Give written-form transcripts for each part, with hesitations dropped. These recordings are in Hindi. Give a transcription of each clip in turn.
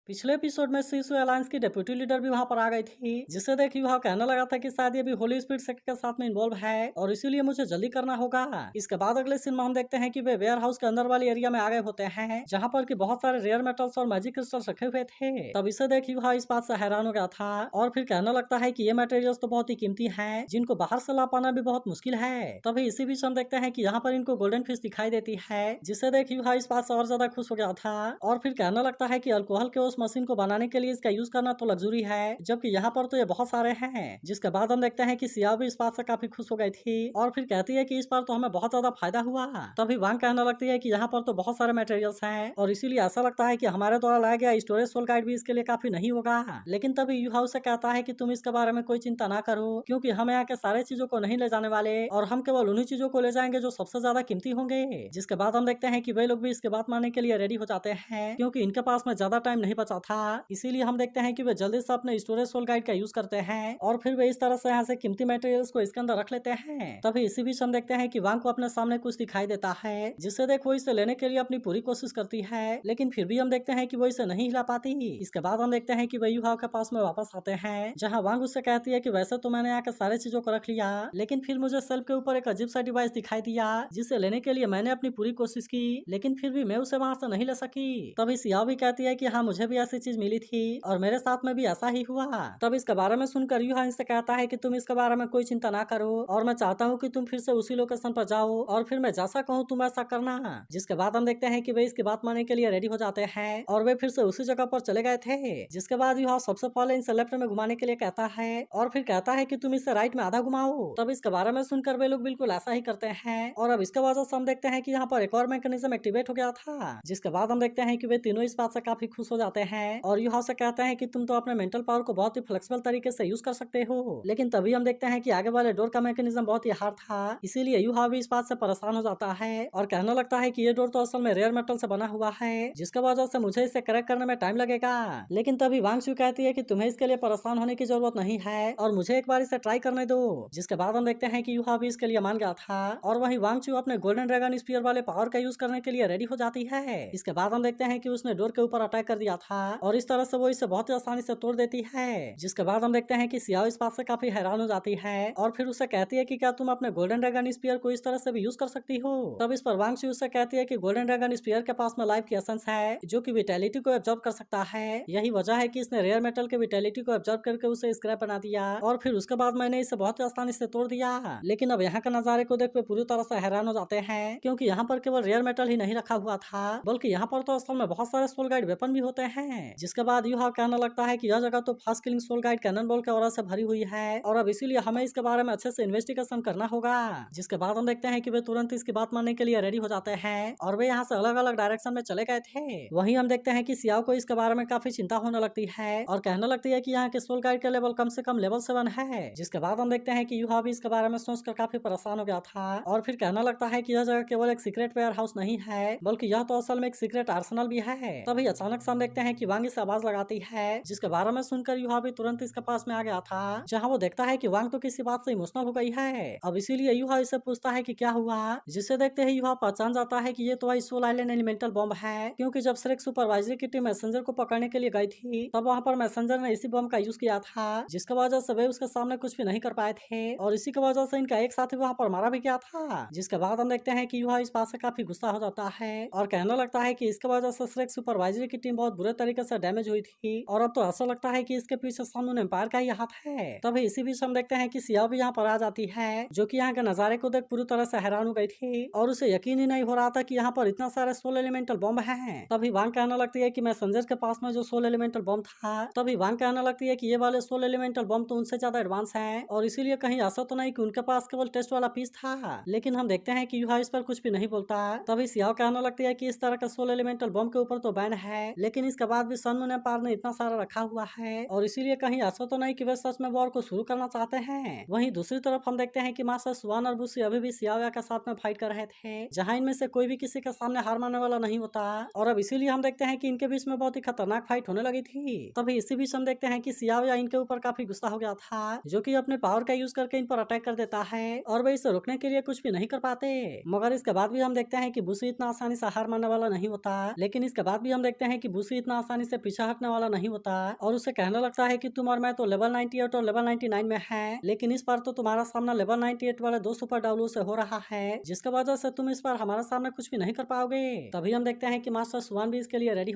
पिछले एपिसोड में शिशु अलायंस की डेप्यूटी लीडर भी वहां पर आ गई थी, जिसे देख युवा कहने लगा था कि शायद ये भी होली स्पीड सेक्टर के साथ में इन्वॉल्व है और इसीलिए मुझे जल्दी करना होगा। इसके बाद अगले सीन में हम देखते हैं कि वे वेयर हाउस के अंदर वाली एरिया में आ गए होते हैं, जहां पर कि बहुत सारे रेयर मेटल्स और मैजिक क्रिस्टल्स रखे हुए थे। तब इसे देख युवा इस बात से हैरान हो गया था और फिर कहने लगता है कि ये मटेरियल्स तो बहुत ही कीमती हैं, जिनको बाहर से ला पाना भी बहुत मुश्किल है। तभी इसी बीच हम देखते हैं कि यहाँ पर इनको गोल्डन फिश दिखाई देती है, जिसे देख युवा इस बात से और ज्यादा खुश हो गया था और फिर कहने लगता है कि अल्कोहल के उस मशीन को बनाने के लिए इसका यूज करना तो लग्जरी है, जबकि यहाँ पर तो ये बहुत सारे हैं। जिसके बाद हम देखते हैं कि सियाओ भी इस बात से काफी खुश हो गई थी और फिर कहती है कि इस बार तो हमें बहुत ज्यादा फायदा हुआ। तभी वांग कहने लगती है कि यहाँ पर तो बहुत सारे मटेरियल्स हैं और इसीलिए ऐसा लगता है कि हमारे द्वारा लाया गया स्टोरेज सोल गाइड भी इसके लिए काफी नहीं होगा। लेकिन तभी यू हाउस से कहता है कि तुम इसके बारे में कोई चिंता ना करो, क्योंकि हम यहाँ के सारे चीजों को नहीं ले जाने वाले और हम केवल उन्हीं चीजों को ले जाएंगे जो सबसे ज्यादा कीमती होंगे। जिसके बाद हम देखते हैं कि वे लोग भी इसके बात मानने के लिए रेडी हो जाते हैं, क्योंकि इनके पास में ज्यादा टाइम नहीं बचा था। इसीलिए हम देखते हैं कि वे जल्दी से अपने स्टोरेज सोल गाइड का यूज करते हैं और फिर वे इस तरह से यहाँ से कीमती मटेरियल्स को इसके अंदर रख लेते हैं। तभी इसी बीच हम देखते हैं कि वांग को अपने सामने कुछ दिखाई देता है, जिससे देख वो इसे लेने के लिए अपनी पूरी कोशिश करती है, लेकिन फिर भी हम देखते हैं कि वो इसे नहीं हिला पाती। इसके बाद हम देखते हैं कि वे युहाओ के पास में वापस आते हैं, जहाँ वांग उससे कहती है कि वैसे तो मैंने यहाँ के सारे चीजों को रख लिया, लेकिन फिर मुझे सेल्फ के ऊपर एक अजीब सा डिवाइस दिखाई दिया, जिसे लेने के लिए मैंने अपनी पूरी कोशिश की, लेकिन फिर भी मैं उसे वहां से नहीं ले सकी। तभी सियाओ भी कहती है कि हाँ, मुझे भी ऐसी चीज मिली थी और मेरे साथ में भी ऐसा ही हुआ। तब इसके बारे में सुनकर युहा इनसे कहता है कि तुम इसके बारे में कोई चिंता ना करो और मैं चाहता हूँ कि तुम फिर से उसी लोकेशन पर जाओ और फिर मैं जैसा कहूँ तुम ऐसा करना। जिसके बाद हम देखते हैं कि वे इसकी बात मानने के लिए रेडी हो जाते हैं और वे फिर से उसी जगह पर चले गए थे। जिसके बाद युहा सबसे पहले इनसे लेफ्ट में घुमाने के लिए कहता है और फिर कहता है कि तुम इसे राइट में आधा घुमाओ। तब इसके बारे में सुनकर वे लोग बिल्कुल ऐसा ही करते हैं और अब इसके वजह से हम देखते हैं कि यहाँ पर एक और मैकेनिज्म एक्टिवेट हो गया था। जिसके बाद हम देखते हैं कि वे तीनों इस बात से काफी खुश हो जाते हैं और युहा से कहते हैं कि तुम तो अपने मेंटल पावर को बहुत ही फ्लेक्सिबल तरीके से यूज कर सकते हो। लेकिन तभी हम देखते हैं कि आगे वाले डोर का मैकेनिज्म बहुत ही हार्ड था, इसीलिए युहा भी इस बात से परेशान हो जाता है और कहने लगता है कि ये डोर तो असल में रेयर मेटल से बना हुआ है, जिसका वजह से मुझे इसे क्रैक करने में टाइम लगेगा। लेकिन तभी वांग शू कहती है कि तुम्हें इसके लिए परेशान होने की जरूरत नहीं है और मुझे एक बार इसे ट्राई करने दो। जिसके बाद हम देखते हैं कि युहा भी इसके लिए मान गया था और वहीं वांग शू अपने गोल्डन ड्रैगन स्पीयर वाले पावर का यूज करने के लिए रेडी हो जाती है। इसके बाद हम देखते हैं कि उसने डोर के ऊपर अटैक कर दिया था और इस तरह से वो इसे बहुत ही आसानी से तोड़ देती है। जिसके बाद हम देखते हैं कि सियाओ इस बात से काफी हैरान हो जाती है और फिर उसे कहती है कि क्या तुम अपने गोल्डन ड्रैगन स्पीयर को इस तरह से भी यूज कर सकती हो। तब इस पर वांग शू उससे कहती है कि गोल्डन ड्रैगन स्पीयर के पास में लाइफ की एसेंस है, जो कि विटेलिटी को एब्जॉर्ब कर सकता है। यही वजह है कि इसने रेयर मेटल के विटेलिटी को एब्जॉर्ब करके उसे स्क्रैप बना दिया और फिर उसके बाद मैंने इसे बहुत ही आसानी से तोड़ दिया। लेकिन अब यहाँ के नजारे को देख पूरी तरह से हैरान हो जाते हैं, क्योंकि यहाँ पर केवल रेयर मेटल ही नहीं रखा हुआ था, बल्कि यहाँ पर तो असल में बहुत सारे सोल गाइड वेपन भी होते हैं। जिसके बाद युहा कहने लगता है कि यह जगह तो fast killing soul guide cannon ball के ऑरा से भरी हुई है और अब इसीलिए हमें इसके बारे में अच्छे से इन्वेस्टिगेशन करना होगा। जिसके बाद हम देखते हैं कि वे तुरंत इसकी बात मानने के लिए रेडी हो जाते हैं और वे यहाँ से अलग अलग डायरेक्शन में चले गए थे। वहीं हम देखते हैं कि सियाओ को इसके बारे में काफी चिंता होने लगती है और कहने लगती है कि यहाँ के सोल गाइड का लेवल कम से कम लेवल 7 है। जिसके बाद हम देखते हैं कि युहा भी इसके बारे में सोचकर काफी परेशान हो गया था और फिर कहने लगता है कि यह जगह केवल एक सीक्रेट वेयर हाउस नहीं है, बल्कि यह तो असल में एक सीक्रेट आर्सेनल भी है। तभी अचानक से हम देखते हैं कि वांग इसे आवाज लगाती है, जिसके बारे में सुनकर युहा भी तुरंत इसके पास में आ गया था, जहाँ वो देखता है कि वांग तो किसी बात से इमोशनल हो गई है। अब इसीलिए युहा इसे पूछता है कि क्या हुआ, जिसे देखते ही युहा पहचान जाता है कि ये तो सोल आइलैंड एलिमेंटल बॉम्ब है, क्योंकि जब श्रेक सुपरवाइजरी की टीम मैसेंजर को पकड़ने के लिए गई थी तब वहाँ पर मैसेंजर ने इसी बॉम्ब का यूज किया था, जिसकी वजह से वे उसके सामने कुछ भी नहीं कर पाए थे और इसी की वजह से इनका एक साथी वहाँ पर मारा भी गया था। जिसके बाद हम देखते हैं कि युहा इस बात से काफी गुस्सा हो जाता है और कहने लगता है कि इसके वजह से श्रेक सुपरवाइजरी की टीम बहुत बुरे तरीके से डैमेज हुई थी और अब तो ऐसा लगता है कि इसके पीछे सनमून एम्पायर का ही हाथ है। तभी इसी बीच हम देखते हैं कि सियाओ भी यहाँ पर आ जाती है, जो कि यहाँ के नजारे को देख पूरी तरह से हैरान हो गई थी और उसे यकीन ही नहीं हो रहा था कि यहाँ पर इतना सारे सोल एलिमेंटल बॉम्ब हैं। तभी वांग कहने लगती है कि मैसेंजर के पास में जो सोल एलिमेंटल बॉम्ब था, तभी वांग कहने लगती है कि ये वाले सोल एलिमेंटल बॉम्ब तो उनसे ज्यादा एडवांस हैं और इसीलिए कहीं ऐसा तो नहीं कि उनके पास केवल टेस्ट वाला पीस था। लेकिन हम देखते हैं कि युहा इस पर कुछ भी नहीं बोलता। तभी सियाओ कहने लगती है कि इस तरह का सोल एलिमेंटल बॉम्ब के ऊपर तो बैन है, लेकिन इसके बाद भी सनमून एम्पायर ने इतना सारा रखा हुआ है और इसीलिए कहीं ऐसा तो नहीं कि वे सच में वॉर को शुरू करना चाहते हैं। वहीं दूसरी तरफ हम देखते हैं कि मास्टर सुआन और बुशी अभी भी सियाओ के साथ में फाइट कर रहे थे, जहां इनमें से कोई भी किसी के सामने हार मानने वाला नहीं होता और अब इसीलिए हम देखते हैं कि इनके बीच में बहुत ही खतरनाक फाइट होने लगी थी। तभी इसी बीच हम देखते हैं कि सियाओ इनके ऊपर काफी गुस्सा हो गया था, जो कि अपने पावर का यूज करके इन पर अटैक कर देता है और वे इसे रोकने के लिए कुछ भी नहीं कर पाते। मगर इसके बाद भी हम देखते हैं कि बुशी इतना आसानी से हार मानने वाला नहीं होता, लेकिन इसके बाद भी हम देखते हैं कि बुशी इतना इतना आसानी से पीछा हटने वाला नहीं होता और उसे कहने लगता है कि तुम और मैं तो लेवल 98 और लेवल 99 में हैं, लेकिन इस बार तो तुम्हारा सामना लेवल 98 वाले 2 सुपर डाउलो से हो रहा है, जिसकी वजह से तुम इस बार हमारे सामने कुछ भी नहीं कर पाओगे। तभी हम देखते हैं कि मास्टर सुवान भी इसके लिए रेडी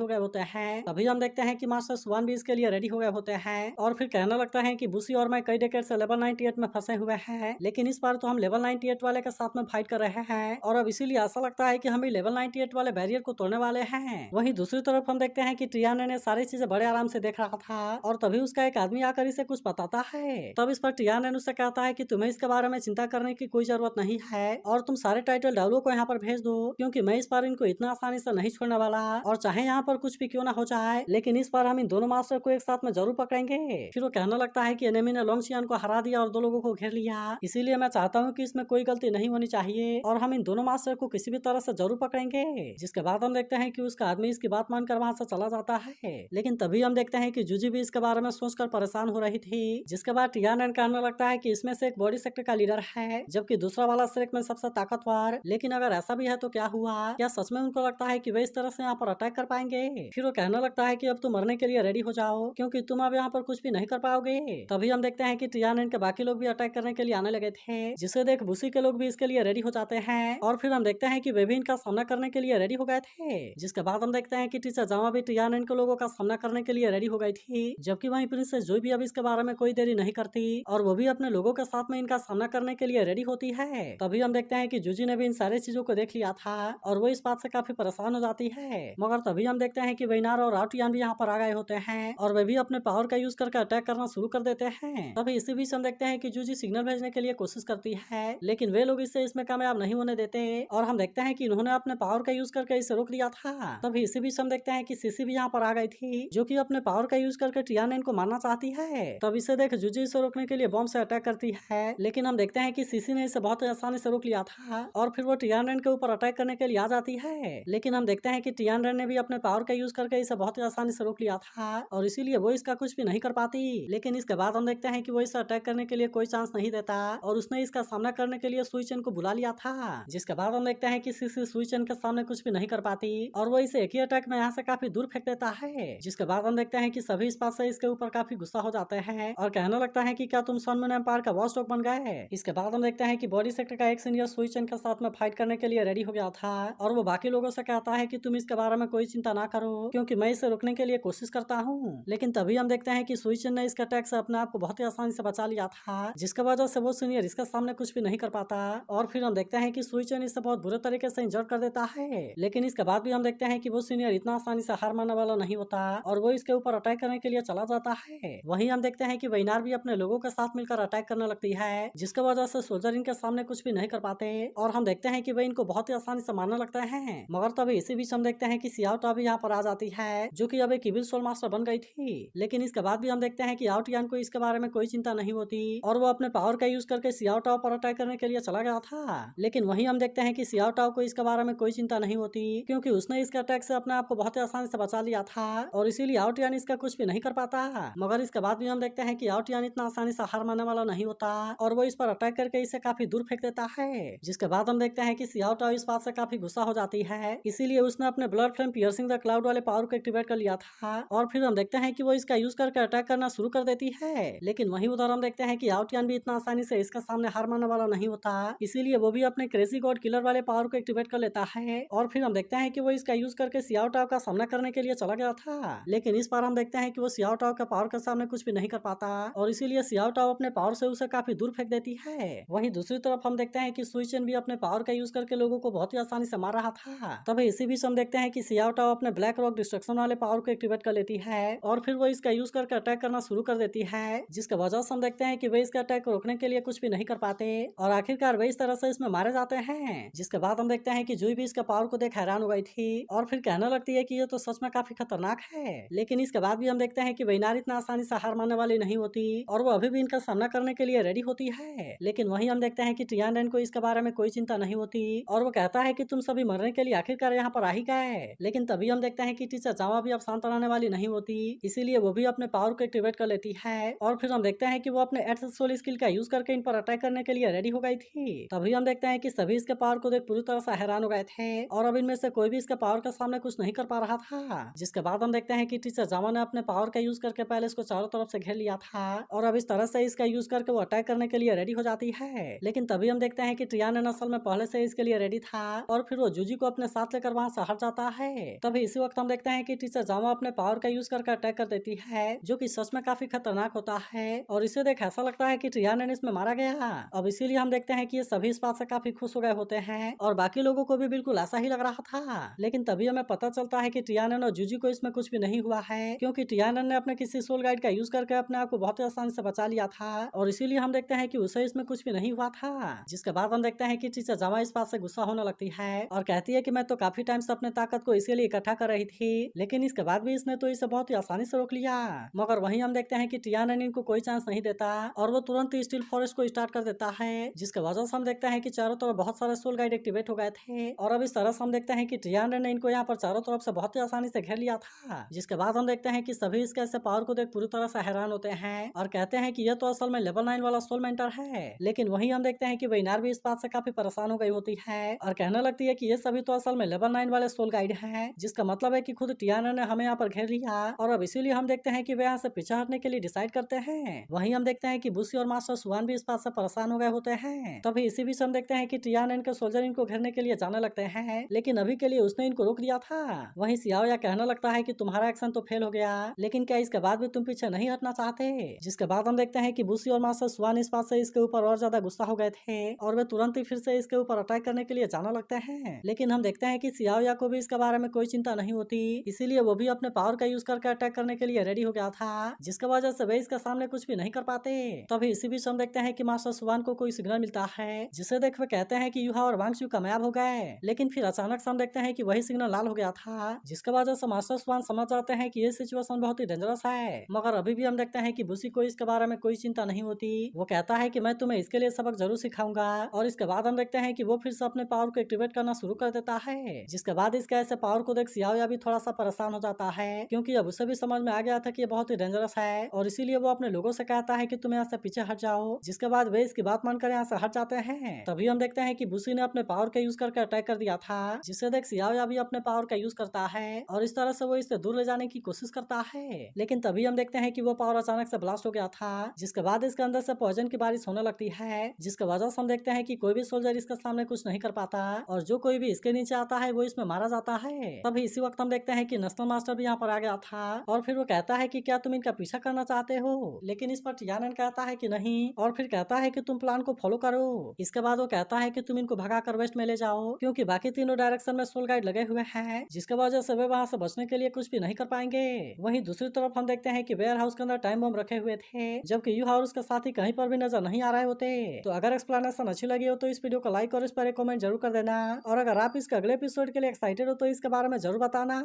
हो गए होते हैं और फिर कहने लगता है कि बुशी और मैं कई डेकेड से लेवल 98 में फंसे हुए हैं, लेकिन इस बार तो हम लेवल 98 वाले के साथ में फाइट कर रहे हैं और अब इसीलिए ऐसा लगता है कि हम भी लेवल 98 वाले बैरियर को तोड़ने वाले हैं। वहीं दूसरी तरफ हम देखते हैं कि ट्रियाने ने सारी चीजें बड़े आराम से देख रहा था और तभी उसका एक आदमी आकर इसे कुछ बताता है। तब इस पर ट्रियाने उससे कहता है कि तुम्हें इसके बारे में चिंता करने की कोई जरूरत नहीं है और तुम सारे टाइटल डाउलो को यहाँ पर भेज दो, क्योंकि मैं इस बार इनको इतना आसानी से नहीं छोड़ने वाला और चाहे यहाँ पर कुछ भी क्यों ना हो जाए, लेकिन इस बार हम इन दोनों मास्टर को एक साथ में जरूर पकड़ेंगे। फिर वो कहने लगता है कि एनेमी ने लोंगशियान को हरा दिया और 2 लोगों को घेर लिया, इसीलिए मैं चाहता हूँ कि इसमें कोई गलती नहीं होनी चाहिए और हम इन दोनों मास्टर को किसी भी तरह से जरूर पकड़ेंगे। जिसके बाद हम देखते हैं कि उसका आदमी इसकी बात मानकर वहाँ से चला जाता है, लेकिन तभी हम देखते हैं कि जूजी भी इसके बारे में सोचकर परेशान हो रही थी। जिसके बाद टियानन कहने लगता है कि इसमें से एक बॉडी सेक्टर का लीडर है जबकि दूसरा वाला सेक्ट में सबसे ताकतवर, लेकिन अगर ऐसा भी है तो क्या हुआ, क्या सच में उनको लगता है कि वे इस तरह से यहाँ पर अटैक कर पाएंगे। फिर वो कहने लगता है कि अब तुम मरने के लिए रेडी हो जाओ, क्योंकि तुम अब यहाँ पर कुछ भी नहीं कर पाओगे। तभी हम देखते हैं कि टियानन के बाकी लोग भी अटैक करने के लिए आने लगे थे, जिसे देख बुशी के लोग भी इसके लिए रेडी हो जाते हैं और फिर हम देखते हैं कि वे भी इनका सामना करने के लिए रेडी हो गए थे। जिसके बाद हम देखते हैं कि टीचर जामा भी टियानन के लोगों का सामना करने के लिए रेडी हो गई थी, जबकि वहीं प्रिंसेस जोई भी अब इसके बारे में कोई देरी नहीं करती और वो भी अपने लोगों के साथ में इनका सामना करने के लिए रेडी होती है। तभी हम देखते हैं कि जूजी ने भी इन सारी चीजों को देख लिया था और वो इस बात से काफी परेशान हो जाती है, मगर तभी हम देखते हैं कि वेनार और राउटियान भी यहाँ पर आ गए होते हैं और वे भी अपने पावर का यूज करके अटैक करना शुरू कर देते हैं। तभी इसी बीच हम देखते हैं कि जूजी सिग्नल भेजने के लिए कोशिश करती है, लेकिन वे लोग इससे इसमें कामयाब नहीं होने देते और हम देखते हैं कि इन्होंने अपने पावर का यूज करके इसे रोक दिया था। तभी इसी बीच हम देखते हैं कि सीसी भी यहाँ पर आ गई थी, जो कि अपने पावर का यूज करके टियानन को मारना चाहती है। तब इसे देख जूजी इसे रोकने के लिए बॉम्ब से अटैक करती है, लेकिन हम देखते हैं कि सीसी ने इसे बहुत आसानी से रोक लिया था और फिर वो टियानन के ऊपर अटैक करने के लिए आ जाती है, लेकिन हम देखते हैं कि टियानन ने भी अपने पावर का यूज करके इसे बहुत ही आसानी से रोक लिया था और इसीलिए वो इसका कुछ भी नहीं कर पाती। लेकिन इसके बाद हम देखते हैं कि वो इसे अटैक करने के लिए कोई चांस नहीं देता और उसने इसका सामना करने के लिए सुइचन को बुला लिया था। जिसके बाद हम देखते हैं कि सीसी सुइचन के सामने कुछ भी नहीं कर पाती और वो इसे एक ही अटैक में यहाँ से काफी दूर फेंक देता है। जिसके बाद हम देखते हैं कि सभी इस बात से इसके ऊपर काफी गुस्सा हो जाते हैं और कहने लगता है कि क्या तुम सनमून एम्पायर का वॉच डॉग बन गए। इसके बाद हम देखते हैं कि बॉडी सेक्टर का एक सीनियर सुइचन के साथ में फाइट करने के लिए रेडी हो गया था और वो बाकी लोगों से कहता है कि तुम इसके बारे में कोई चिंता ना करो, क्योंकि मैं इसे रोकने के लिए कोशिश करता हूँ। लेकिन तभी हम देखते हैं कि सुइचन ने इसके अटैक से अपने आप को बहुत ही आसानी से बचा लिया था, जिसकी वजह से वो सीनियर इसके सामने कुछ भी नहीं कर पाता और फिर हम देखते हैं कि सुइचन इसे बहुत बुरे तरीके से इंजर्ड कर देता है। लेकिन इसके बाद भी हम देखते हैं कि वो सीनियर इतना आसानी से हार मानने वाला नहीं होता और वो इसके ऊपर अटैक करने के लिए चला जाता है। वहीं हम देखते हैं कि वैनार भी अपने लोगों के साथ मिलकर अटैक करने लगती है, जिसकी वजह से सोल्जर इनके सामने कुछ भी नहीं कर पाते और हम देखते हैं कि वे इनको बहुत ही आसानी से मारने लगते हैं। मगर तभी इसी बीच हम देखते हैं कि सियाओटा भी यहाँ पर आ जाती है, जो कि अब एक इविल सोल मास्टर बन गई थी। लेकिन इसके बाद भी हम देखते हैं कि आउटियान को इसके बारे में कोई चिंता नहीं होती और वो अपने पावर का यूज करके सियाओटाओ पर अटैक करने के लिए चला गया था। लेकिन वहीं हम देखते हैं कि सियाओटाओ को इसके बारे में कोई चिंता नहीं होती, क्योंकि उसने इसके अटैक से अपने आप को बहुत ही आसानी से बचा लिया था और इसीलिए आउटियान इसका कुछ भी नहीं कर पाता। मगर इसके बाद भी हम देखते हैं कि आउटियान इतना आसानी से हार मानने वाला नहीं होता और वो इस पर अटैक करके इसे काफी दूर फेंक देता है। जिसके बाद हम देखते हैं कि सियाओटाओ इस बात से काफी गुस्सा हो जाती है, इसीलिए उसने अपने blood flame piercing the cloud वाले पावर को एक्टिवेट कर लिया था और फिर हम देखते हैं कि वो इसका यूज करके अटैक करना शुरू कर देती है। लेकिन वहीं उधर हम देखते हैं कि आउटियान भी इतना आसानी से इसका सामने हार मानने वाला नहीं होता, इसीलिए वो भी अपने क्रेजी गॉड किलर वाले पावर को एक्टिवेट कर लेता है और फिर हम देखते हैं कि वो इसका यूज करके सियाओटाओ का सामना करने के लिए चला गया था। लेकिन इस बार हम देखते हैं कि वो सियाओटाओ के पावर के सामने कुछ भी नहीं कर पाता और इसीलिए सियाओटाओ अपने पावर से उसे काफी दूर फेंक देती है। वहीं दूसरी तरफ हम देखते हैं कि सुइचन भी अपने पावर का यूज करके लोगों को बहुत ही आसानी से मार रहा था। तभी इसी बीच हम देखते हैं कि सियाओटाओ अपने ब्लैक रॉक डिस्ट्रक्शन वाले पावर को एक्टिवेट कर लेती है और फिर वो इसका यूज करके अटैक करना शुरू कर देती है, जिसके वजह से हम देखते हैं कि वे इसके अटैक को रोकने के लिए कुछ भी नहीं कर पाते और आखिरकार वे इस तरह से इसमें मारे जाते हैं। जिसके बाद हम देखते हैं कि जुई भी इसके पावर को देख हैरान हो गई थी और फिर कहने लगती है कि ये तो सच में काफी खतरनाक है। लेकिन इसके बाद भी हम देखते हैं कि वैनार इतना आसानी से हार मानने वाली नहीं होती और वो अभी भी इनका सामना करने के लिए रेडी होती है। लेकिन वहीं हम देखते हैं कि टियानन को इसके बारे में कोई चिंता नहीं होती और वो कहता है कि तुम सभी मरने के लिए आखिरकार यहाँ पर आ ही गए। लेकिन तभी हम देखते हैं कि टीचर जावा भी अब शांत रहने वाली नहीं होती, इसीलिए वो भी अपने पावर को एक्टिवेट कर लेती है और फिर हम देखते हैं कि वो अपने एट सोल स्किल का यूज करके इन पर अटैक करने के लिए रेडी हो गई थी। तभी हम देखते हैं कि सभी इसके पावर को देख पूरी तरह से हैरान हो गए थे और अब इनमें से कोई भी इसके पावर के सामने कुछ नहीं कर पा रहा था। जिसके बाद हम देखते हैं कि टीचर जामा ने अपने पावर का यूज करके पहले इसको चारों तरफ से घेर लिया था और अब इस तरह से इसका यूज करके वो अटैक करने के लिए रेडी हो जाती है। लेकिन तभी हम देखते हैं कि टियानन असल में पहले से इसके लिए रेडी था और फिर वो जूजी को अपने साथ लेकर वहां से हट जाता है। तभी इसी वक्त हम देखते हैं कि टीचर जामा अपने पावर का यूज करके अटैक कर देती है जो कि सच में काफी खतरनाक होता है और इसे देख ऐसा लगता है कि टियानन इसमें मारा गया। अब इसीलिए हम देखते हैं कि ये सभी इस बात से काफी खुश हो गए होते हैं और बाकी लोगों को भी बिल्कुल ऐसा ही लग रहा था। लेकिन तभी हमें पता चलता है कि टियानन और जूजी को इसमें कुछ भी नहीं हुआ है क्योंकि टियानन ने अपने किसी सोल गाइड का यूज करके अपने आप को बहुत ही आसानी से बचा लिया था और इसीलिए हम देखते हैं कि उसे इसमें कुछ भी नहीं हुआ था। जिसके बाद हम देखते हैं कि टीचर जामा इस बात से गुस्सा होने लगती है और कहती है कि मैं तो काफी टाइम से अपने ताकत को इसीलिए इकट्ठा कर रही थी लेकिन इसके बाद भी इसने तो इसे बहुत ही आसानी से रोक लिया। मगर वहीं हम देखते हैं कि टियानन इनको कोई चांस नहीं देता और वो तुरंत ही स्टील फॉरेस्ट को स्टार्ट कर देता है जिसके वजह से हम देखते हैं कि चारों तरफ बहुत सारे सोल गाइड एक्टिवेट हो गए थे और अब इस तरह से हम देखते हैं कि टियानन ने इनको यहाँ पर चारों तरफ से बहुत ही आसानी से घेर लिया था। जिसके बाद हम देखते हैं कि सभी इसके ऐसे पावर को देख पूरी तरह से हैरान होते हैं और कहते हैं कि यह तो असल में लेवल 9 वाला सोल मेंटर है। लेकिन वहीं हम देखते हैं कि वैनार भी इस बात से काफी परेशान हो गई होती है और कहने लगती है कि ये सभी तो असल में लेवल 9 वाले सोल गाइड हैं जिसका मतलब है कि खुद टियाना ने हमें यहाँ पर घेर लिया और अब इसीलिए हम देखते हैं कि वे यहाँ से पीछे हटने के लिए डिसाइड करते हैं। वहीं हम देखते हैं कि बुसी और मास्टर सुवान भी इस बात से परेशान हो गए होते हैं। तभी इसी बीच हम देखते हैं कि टियाना इनके सोल्जर इनको घेरने के लिए जाने लगते हैं लेकिन अभी के लिए उसने इनको रोक दिया था। वहीं सियाओया कहने लगता है कि तुम्हारा एक्शन तो फेल हो गया लेकिन क्या इसके बाद भी तुम पीछे नहीं हटना चाहते। जिसके बाद हम देखते हैं कि बुसी और मास्टर सुवान इस बात से इसके ऊपर और ज्यादा गुस्सा हो गए थे और वे तुरंत ही फिर से इसके ऊपर अटैक करने के लिए जाने लगते हैं। लेकिन हम देखते हैं कि सियाओया को भी इसके बारे में कोई चिंता नहीं होती इसीलिए वो भी अपने पावर का यूज करके अटैक करने के लिए रेडी हो गया था जिसकी वजह से वे इसके सामने कुछ भी नहीं कर पाते। तभी इसी बीच हम देखते हैं कि मास्टर सुवान को कोई सिग्नल मिलता है जिसे देख वे कहते हैं कि युहा और वांगचू कामयाब हो गए लेकिन फिर अचानक से हम देखते हैं कि वही सिग्नल लाल हो गया था जिसकी वजह से मास्टर सुवान समझ जाते हैं कि ये सिचुएशन बहुत ही डेंजरस है। मगर अभी भी हम देखते हैं कि बुसी को इसके बारे में कोई चिंता नहीं होती। वो कहता है कि मैं तुम्हें इसके लिए सबक जरूर सिखाऊंगा और इसके बाद हम देखते हैं कि वो फिर से अपने पावर को एक्टिवेट करना शुरू कर देता है। जिसके बाद इसके ऐसे पावर को देख सियाओया भी थोड़ा सा परेशान हो जाता है क्योंकि अब उसे भी समझ में आ गया था कि ये बहुत ही डेंजरस है और इसीलिए वो अपने लोगों से कहता है कि तुम यहाँ से पीछे हट जाओ। जिसके बाद वे इसकी बात मानकर यहाँ से हट जाते हैं। तभी हम देखते हैं कि बुसी ने अपने पावर का यूज करके अटैक कर दिया था जिससे देख सियाओया भी अपने पावर का यूज करता है और इस तरह से वो इससे दूर ले जाने की कोशिश करता है। लेकिन तभी हम देखते हैं कि वो पावर अचानक से ब्लास्ट हो गया था जिसके बाद इसके अंदर से पॉइजन की बारिश होने लगती है जिसके वजह से हम देखते हैं कि कोई भी सोल्जर इसके सामने कुछ नहीं कर पाता और जो कोई भी इसके नीचे आता है वो इसमें मारा जाता है। तभी इसी वक्त हम देखते हैं कि नेशनल मास्टर भी यहाँ पर आ गया था और फिर वो कहता है कि क्या तुम इनका पीछा करना चाहते हो। लेकिन इस पर टियानन कहता है कि नहीं और फिर कहता है कि तुम प्लान को फॉलो करो। इसके बाद वो कहता है कि तुम इनको भगाकर वेस्ट में ले जाओ क्योंकि बाकी तीनों डायरेक्शन में सोल गाइड लगे हुए हैं जिसके वजह से वे वहाँ से बचने के लिए कुछ भी नहीं कर पाएंगे। वहीं दूसरी तरफ हम देखते हैं कि वेयर हाउस के अंदर टाइम बम रखे हुए थे जबकि युहा और उसके साथी कहीं पर भी नजर नहीं आ रहे होते। तो अगर एक्सप्लेनेशन अच्छी लगी हो तो इस वीडियो को लाइक और इस पर एक कमेंट जरूर कर देना और अगर आप इसके अगले एपिसोड के लिए एक्साइटेड हो तो इसके बारे में जरूर बताना।